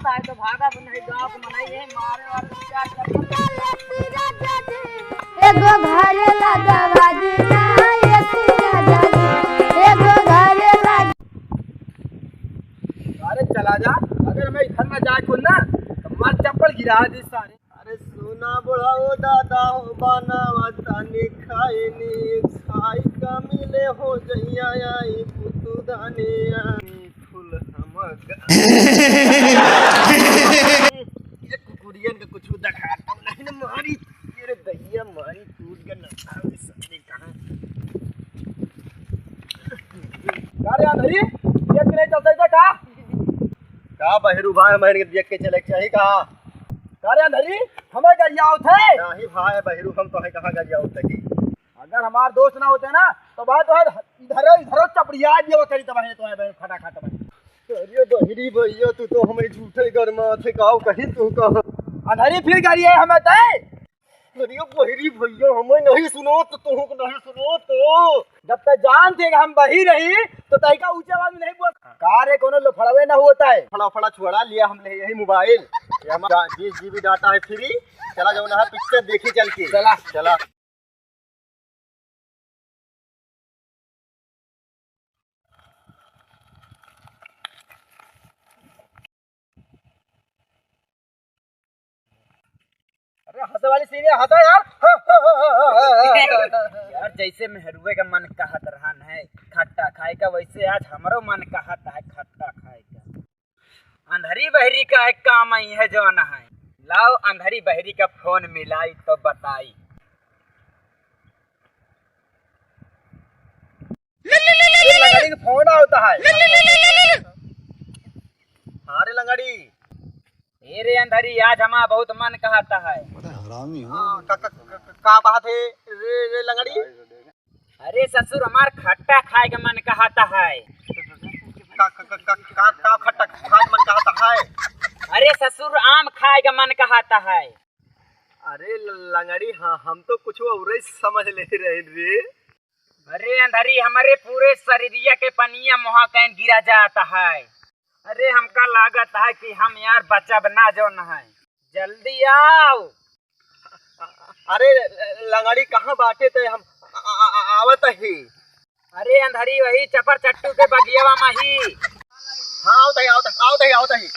आता है तो भागा नहीं गाँव को मनाई है मारे और क्या एगो घरे लगवा दीना ये राजा जी एगो घरे लग। अरे चला जा, अगर मैं इधर में जाए खुद ना तो मार चप्पल गिरा दी सारे। अरे सुना बुढ़ाओ दादा हो बनावा तानी खाईनी खाई का मिले हो जइया आई पुतु दानिया फूल हमक ये कुकुरियन का कुछ दिखाता हूं नहीं ना मारी तेरे दहिया मारी टूट गया ना सबने कहा अरे अंधरी ये नहीं चलता था का बहरू भाई मैंने देख के चले चाहिए कहा अरे अंधरी हमें गरिया थे नहीं भाई बहरू हम तो है कहां गरिया होते की अगर हमारे दोस्त ना होते ना तो बात तो इधर इधर चपड़िया दियो करी तो है तो है खड़ा खाता अरे बहरी भैया तू तो हमें झूठे गरमा थे काओ कहीं तू कह अंधरी फिर गरिया हमें ते अरे बहरी भैया हमें नहीं सुनो तो तू नहीं सुनो तो जब तक जान थे हम बही रही तो तई का ऊंचा आवाज में नहीं बोल कारे कोनो लफड़वे ना होता है फड़ा फड़ा छुड़ा लिया हमने यही मोबाइल ये हमारा 20 GB डाटा है फ्री चला जाओ ना पिक्चर देखी चल के चला चला अरे हंसे वाली सीन है हंसा यार यार जैसे मेहरुए का मन कहत रहन है खट्टा खाए का वैसे आज हमारो मन कहत है खट्टा खाए का। अंधरी बहरी का एक काम आई है जो आना है लाओ अंधरी बहरी का फोन मिलाई तो बताई। लंगड़ी का फोन होता है अरे लंगड़ी रे अंधरी आज हमारा बहुत मन कहता है हरामी हो का कहा थे रे लंगड़ी अरे ससुर हमार खट्टा खाए का मन कहता है का खट्टा खाए मन कहता है अरे ससुर आम खाए का मन कहता है। अरे लंगड़ी हाँ हम तो कुछ और ही समझ ले रहे रे अरे अंधरी हमारे पूरे शरीरिया के पनिया मुहा कैन गिरा जाता है। अरे हमका लागत है कि हम यार बच्चा बना जो न है जल्दी आओ। अरे लंगड़ी कहाँ बाटे थे हम आवत ही अरे अंधरी वही चपर चट्टू के बगियावा माही हाँ आवत ही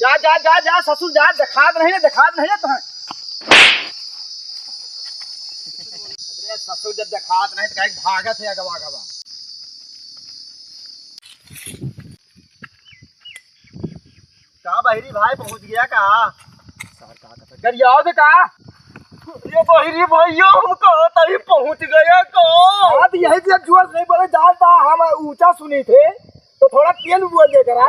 जा जा जा जा ससुर जा दिखात नहीं तो है अरे ससुर जब दिखात नहीं तो कहीं भागत है गवा गवा का बहरी भाई पहुंच गया का सर का गरियाओ से का ये बहरी भैया हम कहता ही पहुंच गया को बात यही से जुआ नहीं बोले जानता हम ऊंचा सुनी थे तो थोड़ा तेल बोल दे करा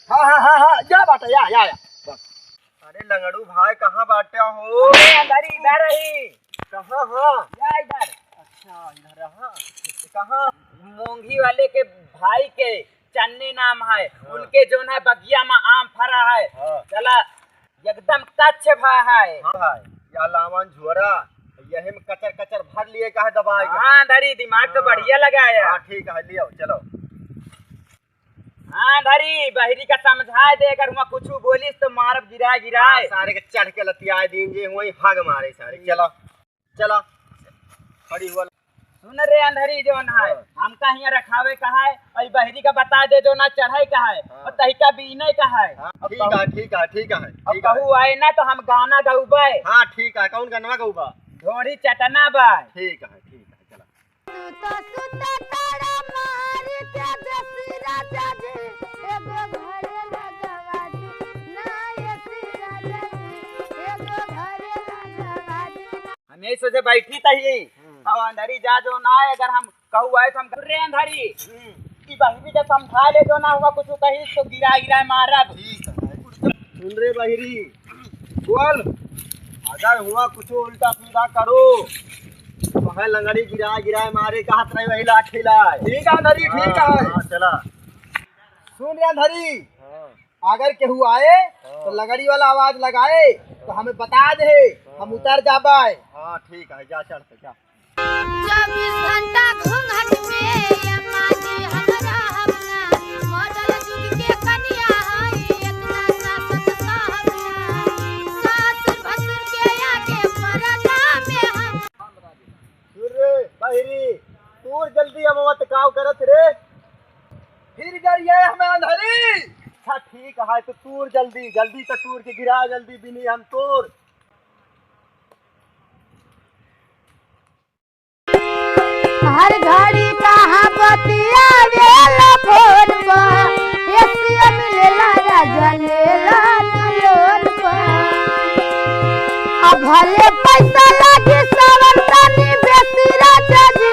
हाँ जा बाटा या अरे लंगड़ू भाई कहाँ बाटा हो अंधरी इधर ही कहाँ हाँ या इधर अच्छा इधर हाँ कहाँ मोंगी वाले के भाई के चन्ने नाम है हाँ। उनके जो है बगिया में आम फरा है हाँ। चला एकदम कच्छ भा है हाँ या लावन झोरा यही में कचर कचर भर लिए का है दबाई हाँ धरी दिमाग तो बढ़िया लगाया हाँ ठीक है लियो चलो हाँ धरी बहरी का समझा दे अगर वहाँ कुछ बोलिस तो मारब गिराए सारे के चढ़ के लतिया दिन जे वही भाग मारे सारे चलो चलो खड़ी हुआ सुन रे अंधरी जो ना है हमका यहाँ रखावे का है और बहरी का बता दे जो ना चढ़ाई का है और तहिका बीने का है ठीक है अब कहू आए ना तो हम गाना गौबे हाँ ठीक है कौन गाना गौबा ढोड़ी चटना बा ठीक है चला हम यही सोचे बैठी तही अंधरी जा जो ना है अगर हम कहू आए तो हम रे अंधरी की बहरी का समझा ले जो ना हुआ कुछ कही तो गिरा मारब सुन रे बहरी बोल अगर हुआ कुछ उल्टा सीधा करो तो लंगड़ी गिरा मारे का हाथ नहीं वही लाठी लाए ठीक है अंधरी ठीक है चला सुन रे अंधरी अगर केहू आए तो लगड़ी वाला आवाज लगाए तो हमें बता दे हम उतर जाबे हाँ ठीक है जा चढ़ते जा 24 घंटा घूंघट में अम्मा जी हमारे अंधरी कहा है तो तूर जल्दी जल्दी तो तूर के गिरा जल्दी बिनी हम तोर। हर घड़ी कहाँ बतिया वेला फोन पर एसिया मिलेला राजा लेला लोन पर। अब भले पैसा लगी सवन तनी बेसी राजा जी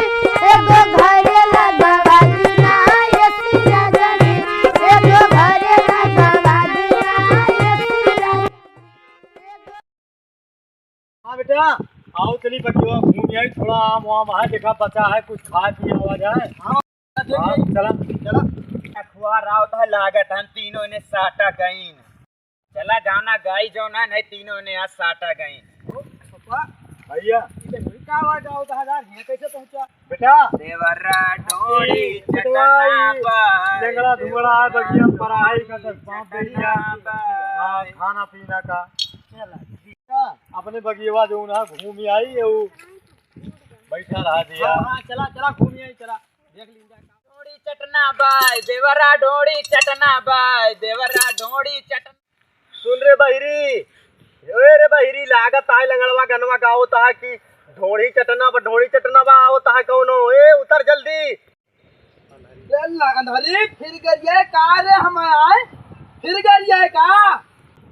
एगो घरे लगवा दीना एसी राजा जी एगो घरे लगवा दीना एसी राजा। हाँ बेटा आओ चली बच्चों घूम आई थोड़ा आम वाम है देखा बचा है कुछ खा पिए हुआ जाए। हाँ चला चला अखबार रावत है लागत हम तीनों ने साटा गईन। चला जाना गाई जो ना नहीं तीनों ने आज साटा गईन। भैया क्या आवाज आओ तो हजार ये कैसे पहुंचा बेटा देवरा ढोड़ी जंगला धुगड़ा है बगिया में पढ़ाई का खाना पीना का अपने बगिया जो ना घूम आई वो बैठा रहा दिया। हाँ चला चला घूम आई चला देख लीजिए ढोड़ी चटना बाय देवरा ढोड़ी चटना बाय देवरा ढोड़ी चटना। सुन रे बहिरी रे बहिरी लागत है लंगड़वा गनवा का होता है कि ढोड़ी चटना बा होता है कौनो ए उतर जल्दी। अंधारी फिर गरिए का रे हम आए फिर गरिए का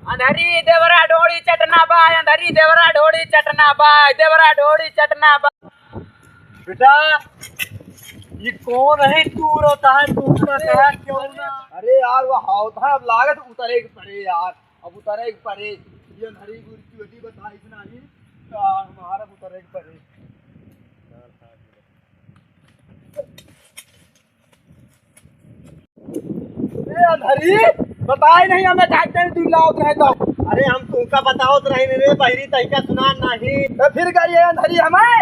अंधारी देवरा ढोड़ी चटना बाय अंधारी देवरा ढोड़ी चटना बाय देवरा ढोड़ी चटना बाय। बेटा ये कौन है तूर होता है तू का क्यों ना। अरे यार वो होता है अब लागत उतरे परे यार अब उतरे परे ये अंधारी की बेटी बता इतना ही हमारा उतरे परे। अंधारी बताए नहीं हमें कहते हैं तू लाओ रहे तो। अरे हम तुमका बताओ तो रही रे बहिरी तहिका सुना नहीं तो फिर करिए अंधारी हमें।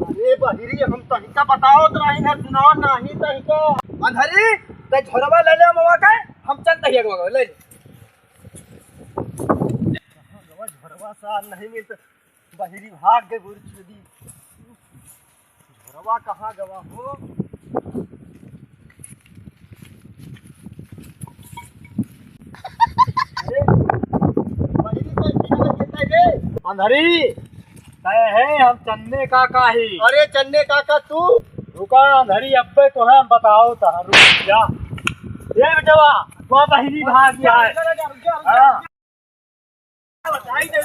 अरे बहिरी हम तहिका बताओ तो रही ना सुना नहीं तहिका अंधारी ते झोरवा ले ले मवा के हम चलते ही एक ले झोरवा सा नहीं मिलता बहिरी भाग गए बुरछुदी झोरवा कहाँ गवा हो। अंधरी तय है हम चन्ने काका ही। अरे चन्ने काका तू रुका अंधरी अब्बे तो है हम बताओ तो रुक जा ये बेटवा तो बहिनी भाग गया है। हाँ बताई दे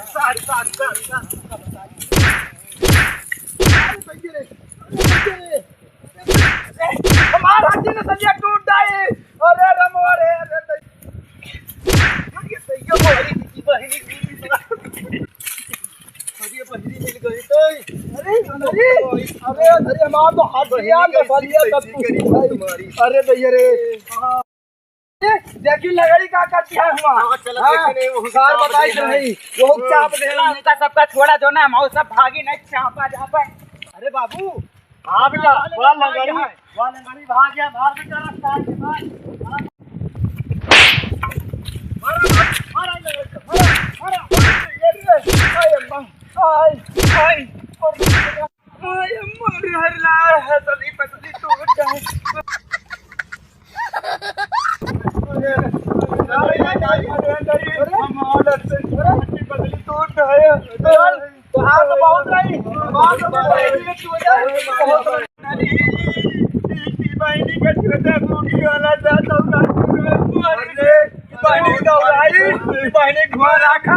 हमारा हाथी ने संजय टूट जाए। अरे रमो रे बहिनी मिल गई तो अरे हमारा तो हाथ अरे भैया रे देखी लगड़ी का करती है वो चाप देना सबका छोड़ा जो ना हम सब भागी नहीं चापा जा पाए। अरे बाबू हाँ बेटा वहाँ लंगड़ी भाग गया मार बेटा रास्ता के बाद बहनी घुमा रखा